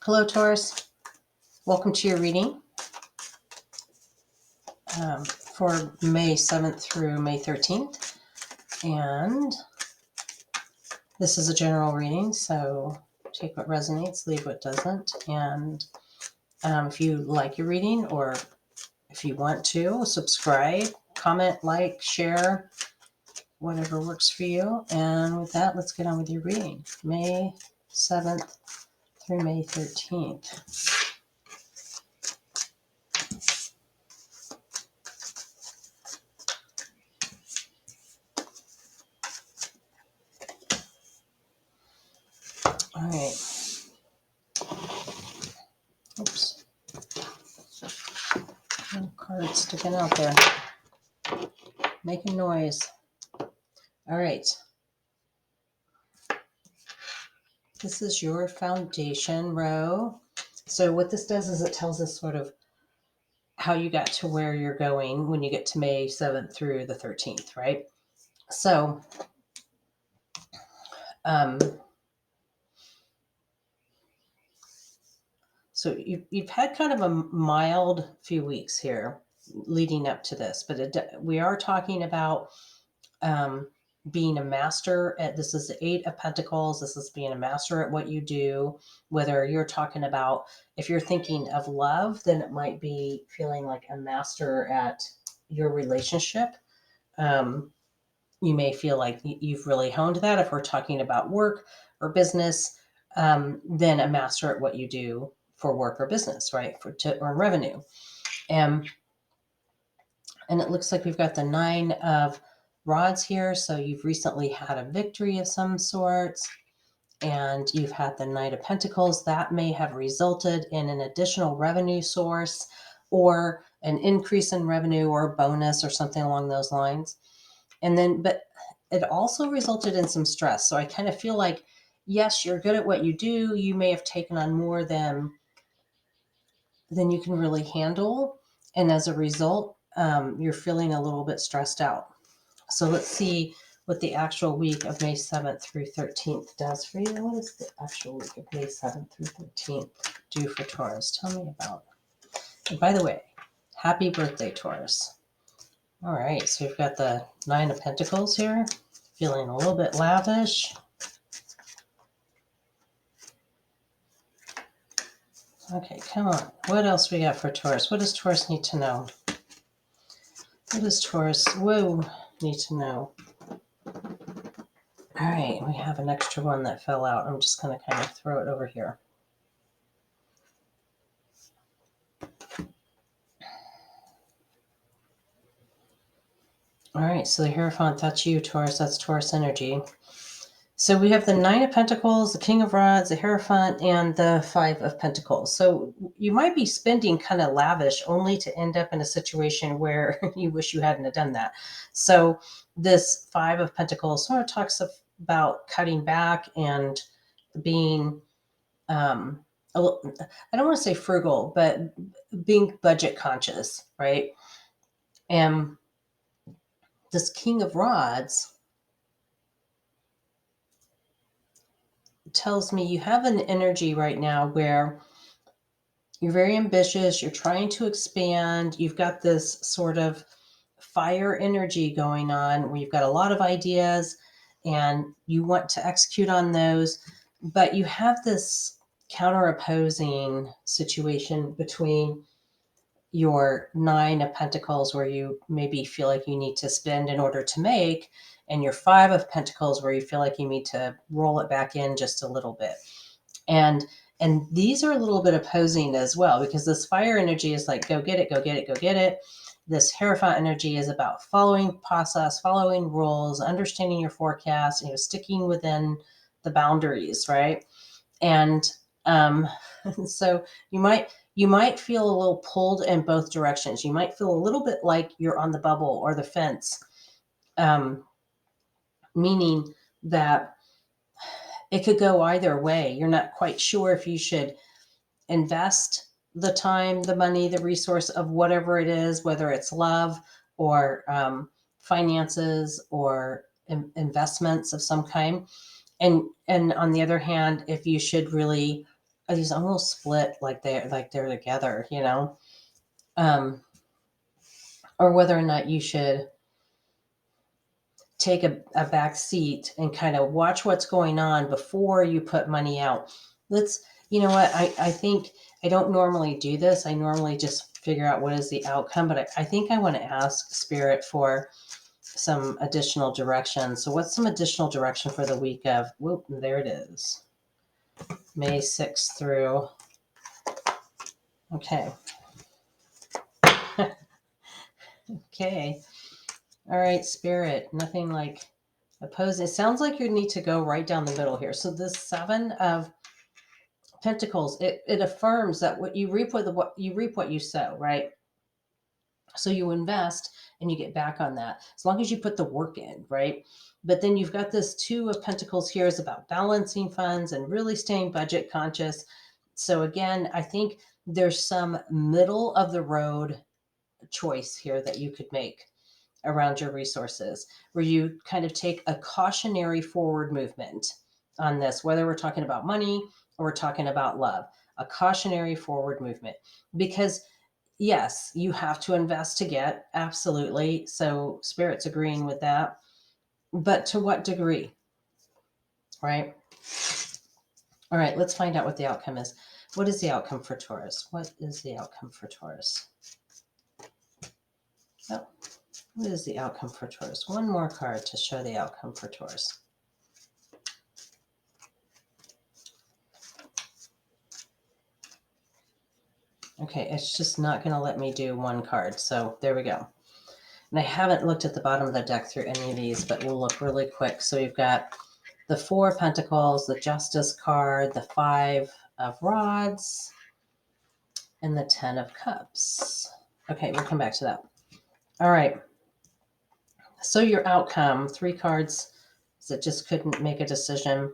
Hello, Taurus. Welcome to your reading for May 7th through May 13th. And this is a general reading, so take what resonates, leave what doesn't. And if you like your reading, or if you want to, subscribe, comment, like, share, whatever works for you. And with that, let's get on with your reading. May 7th through May 13th. All right. Oops. Little card sticking out there. Making noise. All right. This is your foundation row. So what this does is it tells us sort of how you got to where you're going when you get to May 7th through the 13th, right? So, you've had kind of a mild few weeks here leading up to this, but we are talking about being a master at, this is the Eight of Pentacles. This is being a master at what you do. Whether you're talking about, if you're thinking of love, then it might be feeling like a master at your relationship. You may feel like you've really honed that. If we're talking about work or business, then a master at what you do for work or business, right? To earn revenue. And it looks like we've got the Nine of Rods here. So you've recently had a victory of some sorts, and you've had the Knight of Pentacles. That may have resulted in an additional revenue source or an increase in revenue or a bonus or something along those lines. And then, but it also resulted in some stress. So I kind of feel like, yes, you're good at what you do. You may have taken on more than you can really handle. And as a result, you're feeling a little bit stressed out. So let's see what the actual week of May 7th through 13th does for you. What does the actual week of May 7th through 13th do for Taurus? Tell me about it. And by the way, happy birthday, Taurus. All right, so we've got the Nine of Pentacles here, feeling a little bit lavish. Okay, come on. What else we got for Taurus? What does Taurus need to know? What does Taurus need to know? All right, we have an extra one that fell out. I'm just going to kind of throw it over here. All right, so the Hierophant, that's you, Taurus. That's Taurus energy. So we have the Nine of Pentacles, the King of Rods, the Hierophant, and the Five of Pentacles. So you might be spending kind of lavish only to end up in a situation where you wish you hadn't have done that. So this Five of Pentacles sort of talks about cutting back and being, I don't want to say frugal, but being budget conscious, right? And this King of Rods tells me you have an energy right now where you're very ambitious, you're trying to expand, you've got this sort of fire energy going on where you've got a lot of ideas and you want to execute on those, but you have this counter opposing situation between your Nine of Pentacles, where you maybe feel like you need to spend in order to make, and your Five of Pentacles, where you feel like you need to roll it back in just a little bit. And these are a little bit opposing as well, because this fire energy is like, go get it, go get it, go get it. This Hierophant energy is about following process, following rules, understanding your forecast, sticking within the boundaries, right? And so you might feel a little pulled in both directions. You might feel a little bit like you're on the bubble or the fence, meaning that it could go either way. You're not quite sure if you should invest the time, the money, the resource of whatever it is, whether it's love or finances or investments of some kind. And on the other hand, if you should really these almost split like they're together, um, or whether or not you should take a back seat and kind of watch what's going on before you put money out. Let's, you know what, I think I don't normally do this. I normally just figure out what is the outcome, but I think I want to ask Spirit for some additional direction. So what's some additional direction for the week of, whoop, there it is, May 6th through, okay. Okay. All right, Spirit, nothing like opposing. It sounds like you need to go right down the middle here. So this 7 of Pentacles, it affirms that what you reap what you sow, right? So you invest and you get back on that as long as you put the work in, right? But then you've got this 2 of Pentacles here is about balancing funds and really staying budget conscious. So again, I think there's some middle of the road choice here that you could make around your resources, where you kind of take a cautionary forward movement on this, whether we're talking about money or we're talking about love, a cautionary forward movement. Because yes, you have to invest to get, absolutely. So Spirit's agreeing with that. But to what degree? Right? All right, let's find out what the outcome is. What is the outcome for Taurus? What is the outcome for Taurus? Oh, what is the outcome for Taurus? One more card to show the outcome for Taurus. Okay, it's just not going to let me do one card. So there we go. And I haven't looked at the bottom of the deck through any of these, but we'll look really quick. So you've got the 4 of Pentacles, the Justice card, the 5 of Rods, and the 10 of Cups. Okay, we'll come back to that. All right. So your outcome, 3 cards that just couldn't make a decision.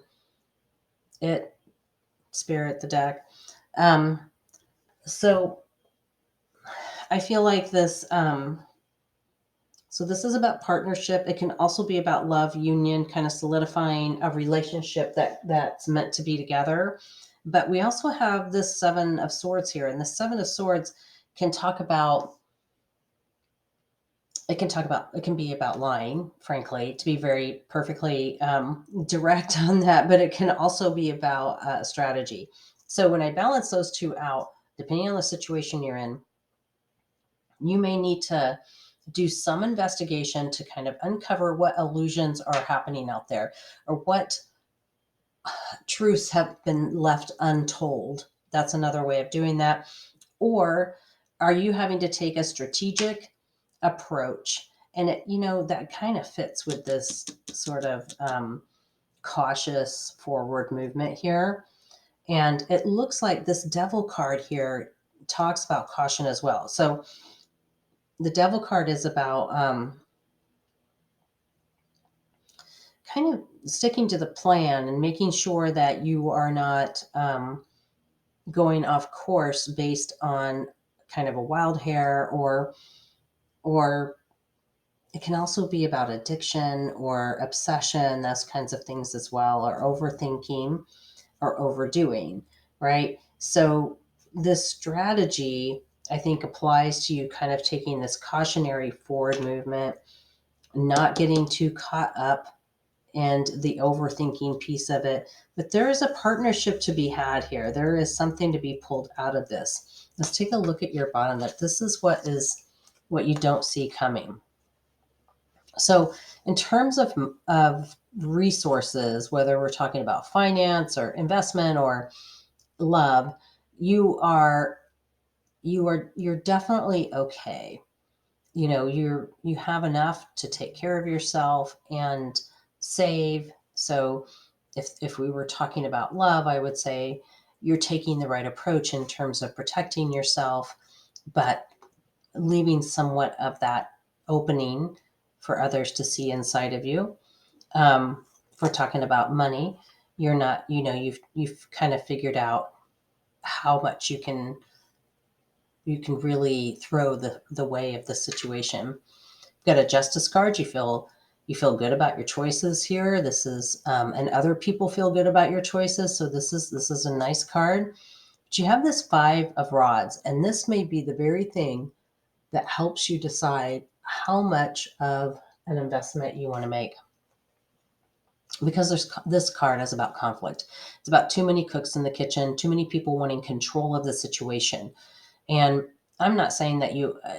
Spirit, the deck. So I feel like this, so this is about partnership. It can also be about love, union, kind of solidifying a relationship that's meant to be together. But we also have this 7 of Swords here, and the 7 of Swords can talk about, it can be about lying, frankly, to be very perfectly direct on that, but it can also be about strategy. So when I balance those 2 out, depending on the situation you're in, you may need to do some investigation to kind of uncover what illusions are happening out there, or what truths have been left untold. That's another way of doing that. Or are you having to take a strategic approach? And that kind of fits with this sort of cautious forward movement here. And it looks like this Devil card here talks about caution as well. So the Devil card is about kind of sticking to the plan and making sure that you are not going off course based on kind of a wild hair, or it can also be about addiction or obsession, those kinds of things as well, or overthinking or overdoing, right? So this strategy, I think, applies to you kind of taking this cautionary forward movement, not getting too caught up and the overthinking piece of it. But there is a partnership to be had here. There is something to be pulled out of this. Let's take a look at your bottom. That this is what you don't see coming. So in terms of resources, whether we're talking about finance or investment or love, you're definitely okay. You have enough to take care of yourself and save. So if we were talking about love, I would say you're taking the right approach in terms of protecting yourself, but leaving somewhat of that opening for others to see inside of you. If we're talking about money, you're not, you've kind of figured out how much you can really throw the way of the situation. You've got a Justice card. You feel You feel good about your choices here. This is, and other people feel good about your choices. So this is a nice card. But you have this 5 of Rods, and this may be the very thing that helps you decide how much of an investment you want to make. Because this card is about conflict. It's about too many cooks in the kitchen, too many people wanting control of the situation. And I'm not saying that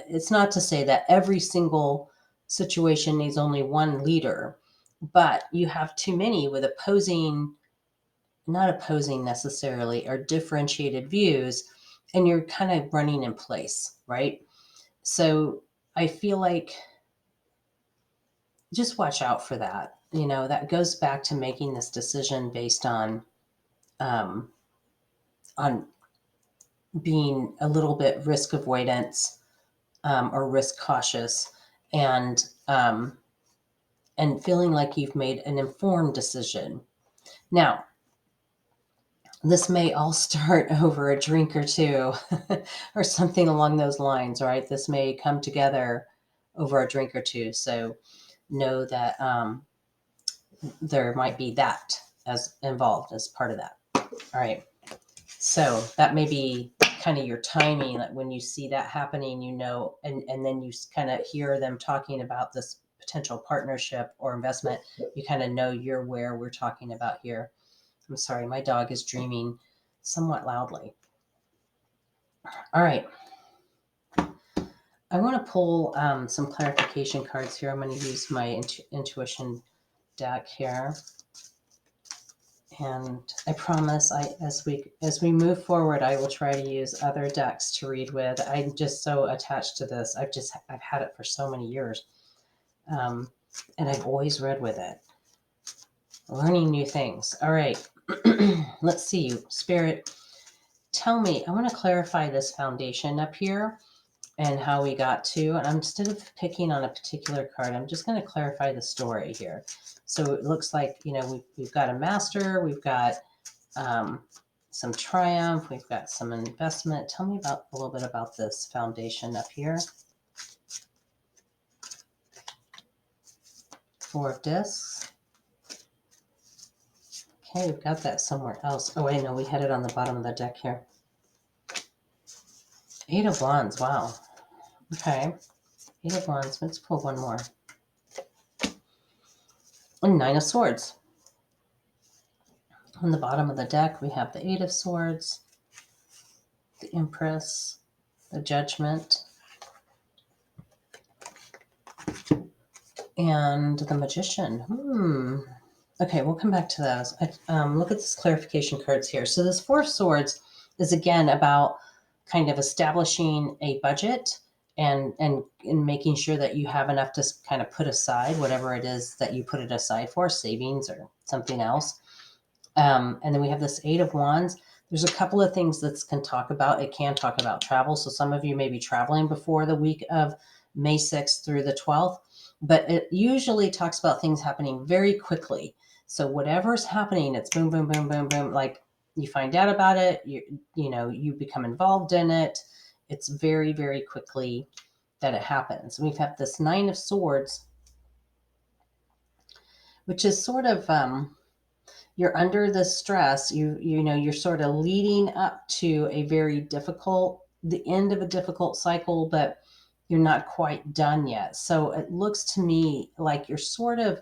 it's not to say that every single situation needs only one leader, but you have too many with not opposing necessarily, or differentiated views, and you're kind of running in place, right? So I feel like just watch out for that. That goes back to making this decision based um, on being a little bit risk avoidance, or risk cautious, and feeling like you've made an informed decision. Now, this may all start over a drink or two, or something along those lines, right? This may come together over a drink or two. So know that there might be that as involved as part of that. All right. So that may be kind of your timing, like when you see that happening, and then you kind of hear them talking about this potential partnership or investment, you kind of know you're where we're talking about here. I'm sorry, my dog is dreaming somewhat loudly. All right. I want to pull some clarification cards here. I'm going to use my intuition deck here. And I promise, as we move forward, I will try to use other decks to read with. I'm just so attached to this. I've had it for so many years, and I've always read with it, learning new things. All right, let's see, Spirit. Tell me. I want to clarify this foundation up here and how we got to. And instead of picking on a particular card, I'm just going to clarify the story here. So it looks like we've got a master, we've got some triumph, we've got some investment. Tell me a little bit about this foundation up here. 4 of Discs. Okay, we've got that somewhere else. Oh wait, no, we had it on the bottom of the deck here. 8 of Wands. Wow. Okay. 8 of Wands. Let's pull one more. And 9 of Swords. On the bottom of the deck, we have the 8 of Swords, the Empress, the Judgment, and the Magician. Okay, we'll come back to those. Look at this clarification cards here. So this 4 of Swords is again about kind of establishing a budget and making sure that you have enough to kind of put aside whatever it is that you put it aside for, savings or something else. And then we have this 8 of Wands. There's a couple of things that can talk about. It can talk about travel. So some of you may be traveling before the week of May 6th through the 12th, but it usually talks about things happening very quickly. So whatever's happening, it's boom, boom, boom, boom, boom. Like you find out about it, you become involved in it. It's very, very quickly that it happens. We've had this 9 of Swords, which is sort of, you're under the stress. You're sort of leading up to the end of a difficult cycle, but you're not quite done yet. So it looks to me like you're sort of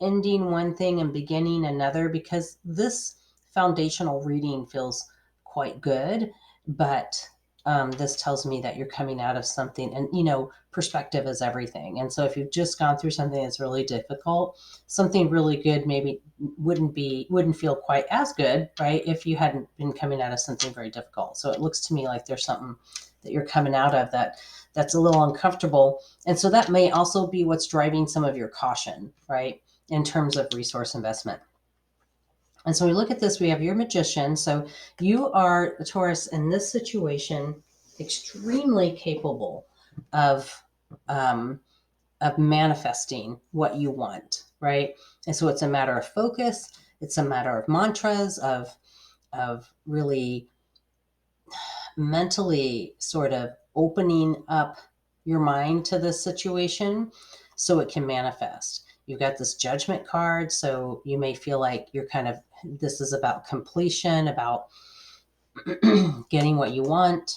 ending one thing and beginning another, because this foundational reading feels quite good, but this tells me that you're coming out of something, and perspective is everything. And so if you've just gone through something that's really difficult, something really good maybe wouldn't feel quite as good, right, if you hadn't been coming out of something very difficult. So it looks to me like there's something that you're coming out of that's a little uncomfortable. And so that may also be what's driving some of your caution, right, in terms of resource investment. And so we look at this, we have your Magician. So you are, Taurus, in this situation, extremely capable of manifesting what you want, right? And so it's a matter of focus. It's a matter of mantras, of really mentally sort of opening up your mind to this situation so it can manifest. You've got this Judgment card, so you may feel like you're kind of, this is about completion, about getting what you want.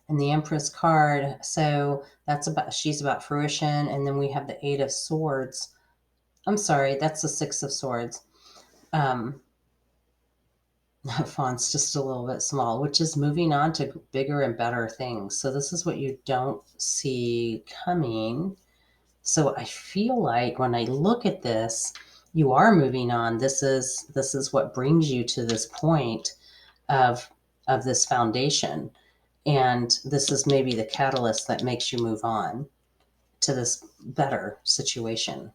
And the Empress card, so that's about, she's about fruition. And then we have the Eight of Swords. I'm sorry, that's the Six of Swords. Font's just a little bit small, which is moving on to bigger and better things. So this is what you don't see coming. So I feel like when I look at this, you are moving on. This is what brings you to this point of this foundation. And this is maybe the catalyst that makes you move on to this better situation.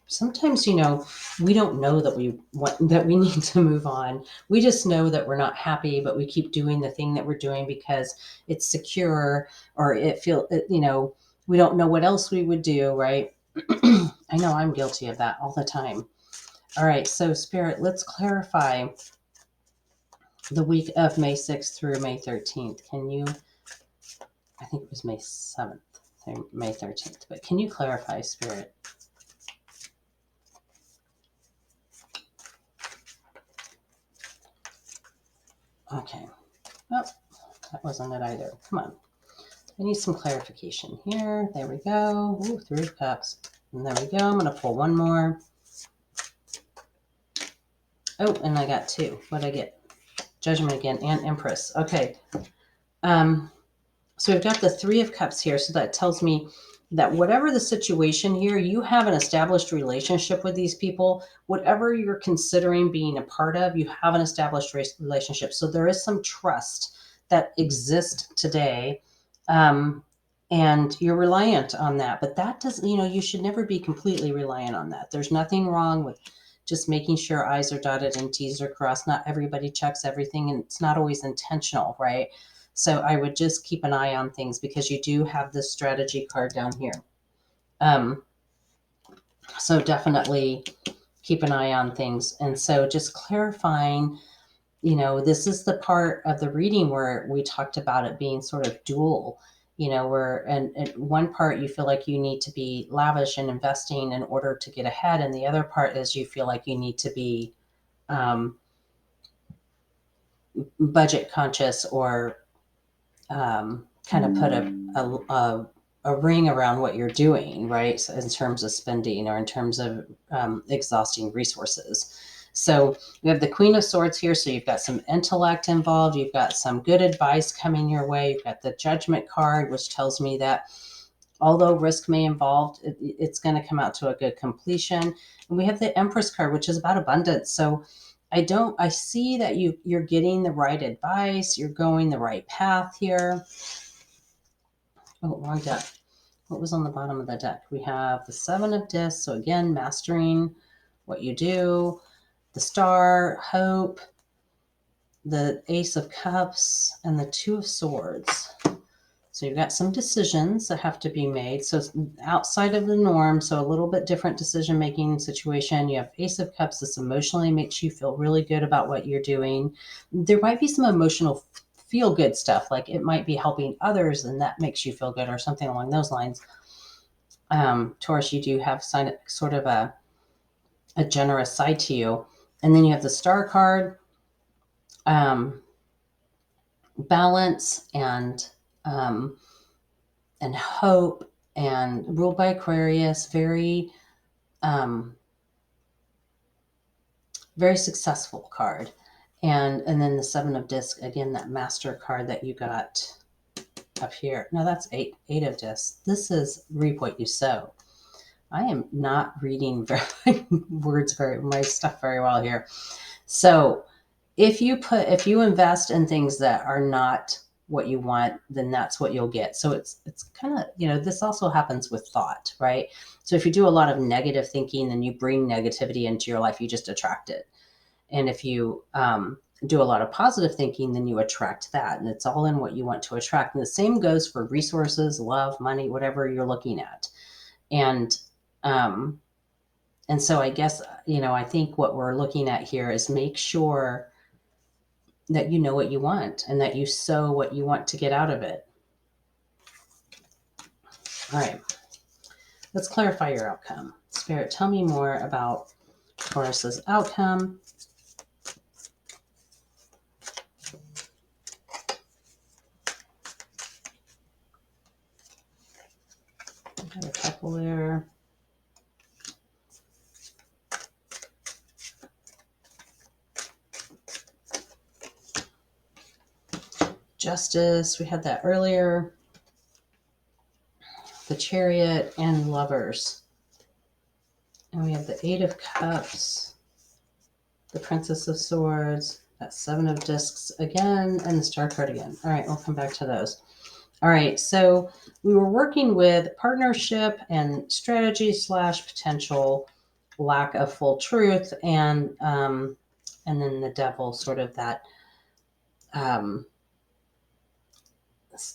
Sometimes, we don't know that we need to move on. We just know that we're not happy, but we keep doing the thing that we're doing because it's secure, or we don't know what else we would do, right? I know I'm guilty of that all the time. All right, so Spirit, let's clarify the week of May 6th through May 13th. I think it was May 7th through May 13th, but can you clarify, Spirit? Okay. Oh, that wasn't it either. Come on. I need some clarification here. There we go. Ooh, Three of Cups. And there we go. I'm going to pull one more. Oh, and I got two. What did I get? Judgment again and Empress. Okay. So we've got the Three of Cups here. So that tells me that whatever the situation here, you have an established relationship with these people. Whatever you're considering being a part of, you have an established relationship. So there is some trust that exists today. And you're reliant on that. But that doesn't, you should never be completely reliant on that. There's nothing wrong with just making sure I's are dotted and T's are crossed. Not everybody checks everything, and it's not always intentional, right? So I would just keep an eye on things, because you do have this strategy card down here. So definitely keep an eye on things. And so just clarifying, this is the part of the reading where we talked about it being sort of dual, where and one part you feel like you need to be lavish and investing in order to get ahead. And the other part is you feel like you need to be budget conscious, or kind of put a ring around what you're doing, right? So in terms of spending, or in terms of exhausting resources. So we have the Queen of Swords here. So you've got some intellect involved. You've got some good advice coming your way. You've got the Judgment card, which tells me that although risk may involve, it's going to come out to a good completion. And we have the Empress card, which is about abundance. So I see that you're getting the right advice. You're going the right path here. Oh, wrong deck. What was on the bottom of the deck? We have the Seven of Discs. So again, mastering what you do. The Star, hope. The Ace of Cups, and the Two of Swords. So you've got some decisions that have to be made. So outside of the norm, so a little bit different decision-making situation. You have Ace of Cups. This emotionally makes you feel really good about what you're doing. There might be some emotional feel-good stuff, like it might be helping others, and that makes you feel good, or something along those lines. Taurus, you do have sort of a generous side to you. And then you have the Star card, balance, and hope, and ruled by Aquarius. Very very successful card. And then the Seven of Discs, again, that Master card that you got up here. No, that's eight of Discs. This is reap what you sow. I am not reading my stuff very well here. So if you invest in things that are not what you want, then that's what you'll get. So it's kind of, this also happens with thought, right? So if you do a lot of negative thinking, then you bring negativity into your life, you just attract it. And if you do a lot of positive thinking, then you attract that. And it's all in what you want to attract. And the same goes for resources, love, money, whatever you're looking at. And so I guess, I think what we're looking at here is make sure that you know what you want, and that you sow what you want to get out of it. All right. Let's clarify your outcome. Spirit, tell me more about Taurus's outcome. Got a couple there. Justice, we had that earlier. The Chariot and Lovers. And we have the Eight of Cups, the Princess of Swords, that Seven of Discs again, and the Star card again. All right, we'll come back to those. All right, so we were working with partnership and strategy / potential lack of full truth, and then the Devil, sort of that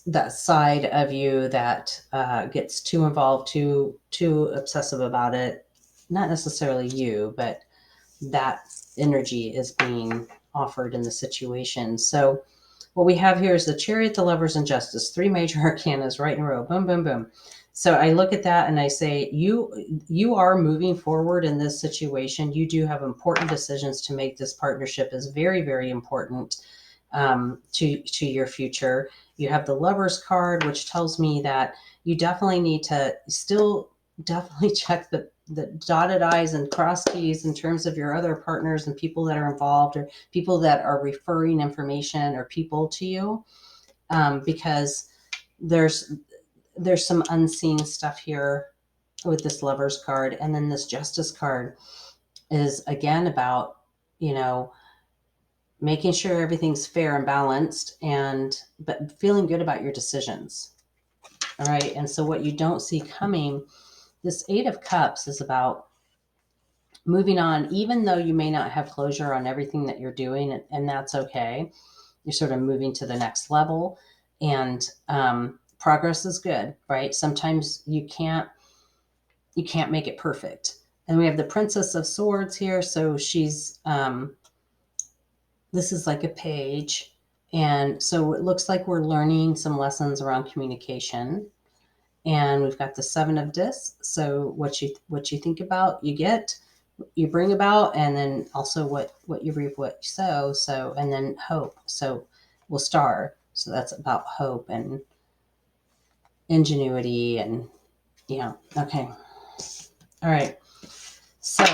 that side of you that gets too involved, too obsessive about it. Not necessarily you, but that energy is being offered in the situation. So what we have here is the Chariot, the Lovers, and Justice, 3 major arcanas right in a row. Boom, boom, boom. So I look at that and I say, you are moving forward in this situation. You do have important decisions to make. This partnership is very, very important to your future. You have the Lovers card, which tells me that you definitely need to still definitely check the dotted I's and cross T's in terms of your other partners and people that are involved, or people that are referring information or people to you, because there's some unseen stuff here with this Lovers card. And then this Justice card is again about, making sure everything's fair and balanced, but feeling good about your decisions. All right. And so what you don't see coming, this Eight of Cups is about moving on, even though you may not have closure on everything that you're doing, and that's okay. You're sort of moving to the next level, and progress is good, right? Sometimes you can't make it perfect. And we have the Princess of Swords here. So she's, this is like a page. And so it looks like we're learning some lessons around communication. And we've got the Seven of Discs. So what you think about, you get, you bring about, and then also what you reap, what you sow. So, and then hope. So we'll star. So that's about hope and ingenuity and okay. All right. So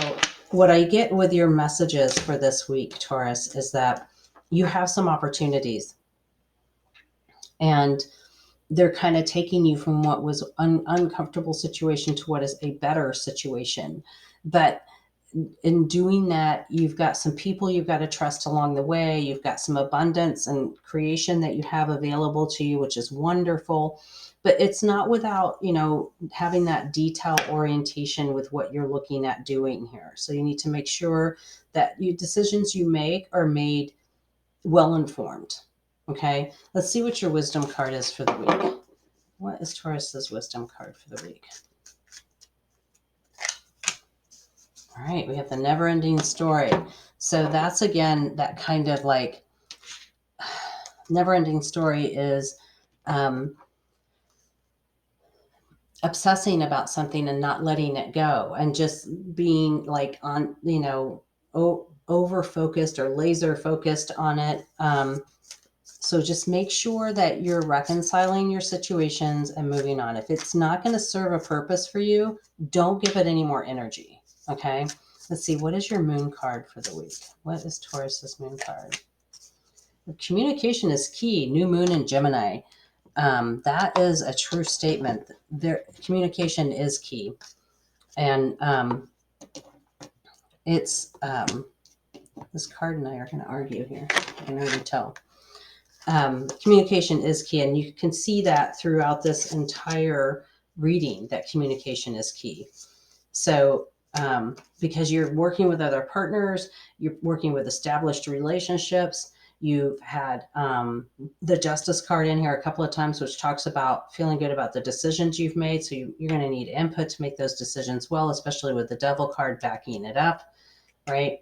what I get with your messages for this week, Taurus, is that you have some opportunities, and they're kind of taking you from what was an uncomfortable situation to what is a better situation. But in doing that, you've got some people you've got to trust along the way. You've got some abundance and creation that you have available to you, which is wonderful. But it's not without, having that detail orientation with what you're looking at doing here. So you need to make sure that decisions you make are made well informed. Okay, let's see what your wisdom card is for the week. What is Taurus's wisdom card for the week? All right, we have the never-ending story. So that's, again, that kind of like never-ending story is obsessing about something and not letting it go, and just being like on, over focused or laser focused on it. So just make sure that you're reconciling your situations and moving on. If it's not going to serve a purpose for you, don't give it any more energy. Okay. Let's see. What is your moon card for the week? What is Taurus's moon card? Communication is key. New moon in Gemini. That is a true statement. Communication is key. And it's this card and I are going to argue here. I can already tell. Communication is key, and you can see that throughout this entire reading, that communication is key. So because you're working with other partners, you're working with established relationships, you've had the Justice card in here a couple of times, which talks about feeling good about the decisions you've made. So you're going to need input to make those decisions well, especially with the Devil card backing it up, right?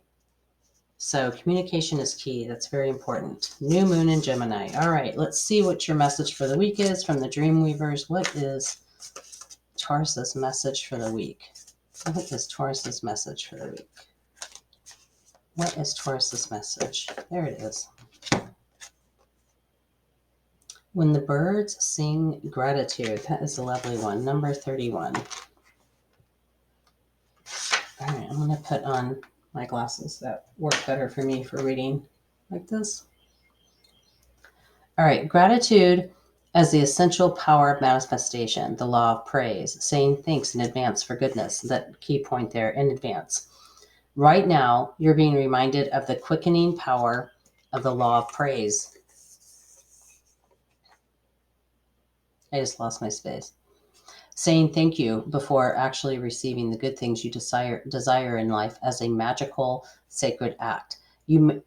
So communication is key. That's very important. New moon in Gemini. All right, let's see what your message for the week is from the Dreamweavers. What is Taurus's message for the week? What is Taurus's message for the week? What is Taurus's message? There it is. When the birds sing gratitude. That is a lovely one. Number 31. All right, I'm going to put on my glasses that work better for me for reading like this. All right, gratitude as the essential power of manifestation, the law of praise, saying thanks in advance for goodness. That key point there, in advance. Right now, you're being reminded of the quickening power of the law of praise. I just lost my space. Saying thank you before actually receiving the good things you desire in life as a magical, sacred act. You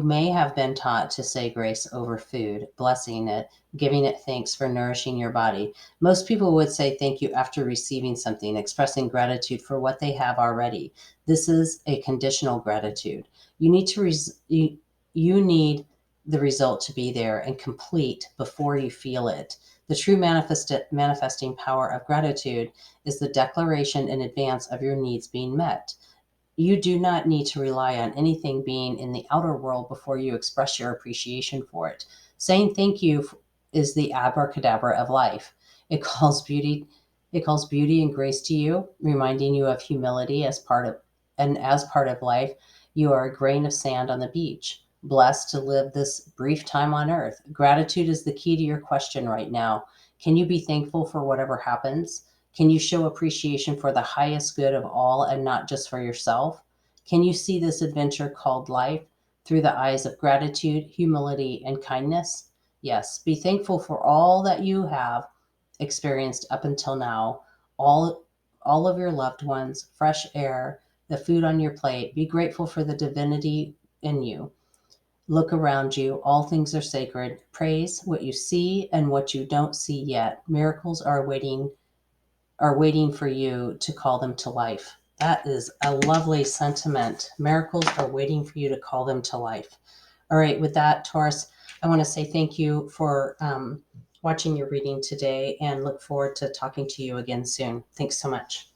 may have been taught to say grace over food, blessing it, giving it thanks for nourishing your body. Most people would say thank you after receiving something, expressing gratitude for what they have already. This is a conditional gratitude. You need to you need the result to be there and complete before you feel it. The true manifesting power of gratitude is the declaration in advance of your needs being met. You do not need to rely on anything being in the outer world before you express your appreciation for it. Saying thank you is the abracadabra of life. It calls beauty and grace to you, reminding you of humility as part of life. You are a grain of sand on the beach, blessed to live this brief time on earth. Gratitude is the key to your question right now. Can you be thankful for whatever happens? Can you show appreciation for the highest good of all and not just for yourself? Can you see this adventure called life through the eyes of gratitude, humility, and kindness? Yes, be thankful for all that you have experienced up until now, all of your loved ones, fresh air, the food on your plate. Be grateful for the divinity in you. Look around you. All things are sacred. Praise what you see and what you don't see yet. Miracles are waiting for you to call them to life. That is a lovely sentiment. Miracles are waiting for you to call them to life. All right, with that, Taurus, I want to say thank you for watching your reading today and look forward to talking to you again soon. Thanks so much.